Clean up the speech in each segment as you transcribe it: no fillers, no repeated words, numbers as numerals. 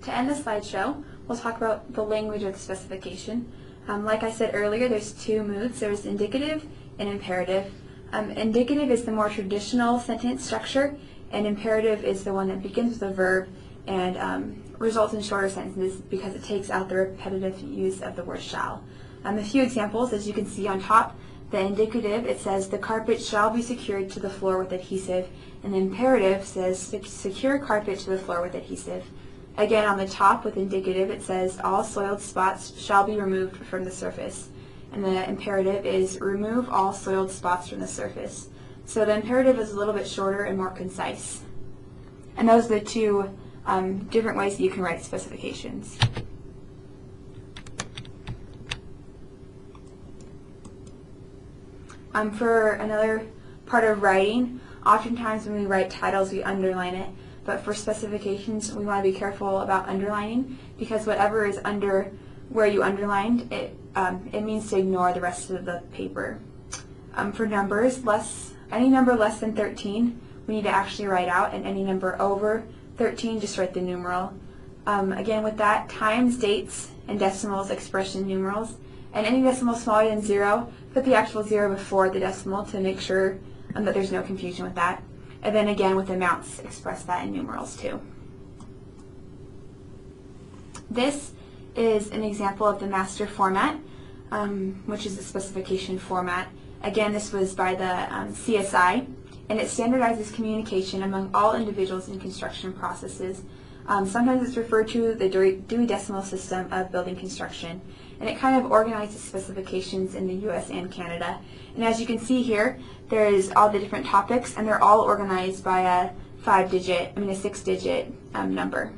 To end the slideshow, we'll talk about the language of the specification. Like I said earlier, there's two moods. There's indicative and imperative. Indicative is the more traditional sentence structure, and imperative is the one that begins with a verb and results in shorter sentences because it takes out the repetitive use of the word shall. A few examples, as you can see on top. The indicative, it says the carpet shall be secured to the floor with adhesive, and the imperative says secure carpet to the floor with adhesive. Again, on the top with indicative, it says all soiled spots shall be removed from the surface, and the imperative is remove all soiled spots from the surface. So the imperative is a little bit shorter and more concise. And those are the two different ways that you can write specifications. For another part of writing, oftentimes when we write titles we underline it, but for specifications we want to be careful about underlining because whatever is under where you underlined, it means to ignore the rest of the paper. For numbers, any number less than 13 we need to actually write out, and any number over 13 just write the numeral. Again, with that, times, dates, and decimals expressed in numerals, and any decimal smaller than 0, put the actual 0 before the decimal to make sure that there's no confusion with that. And then again with amounts, express that in numerals too. This is an example of the master format, which is the specification format. Again, this was by the CSI, and it standardizes communication among all individuals in construction processes. Sometimes it's referred to the Dewey Decimal System of building construction, and it kind of organizes specifications in the US and Canada. And as you can see here, there's all the different topics, and they're all organized by a 6-digit number.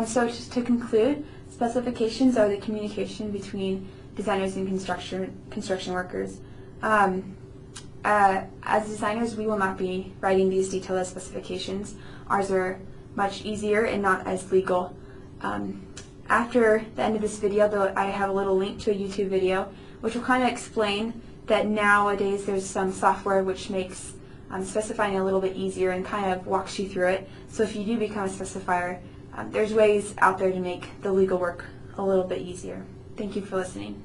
So just to conclude, specifications are the communication between designers and construction workers. As designers, we will not be writing these detailed specifications. Ours are much easier and not as legal. After the end of this video, though, I have a little link to a YouTube video which will kind of explain that nowadays there's some software which makes specifying a little bit easier and kind of walks you through it. So if you do become a specifier, there's ways out there to make the legal work a little bit easier. Thank you for listening.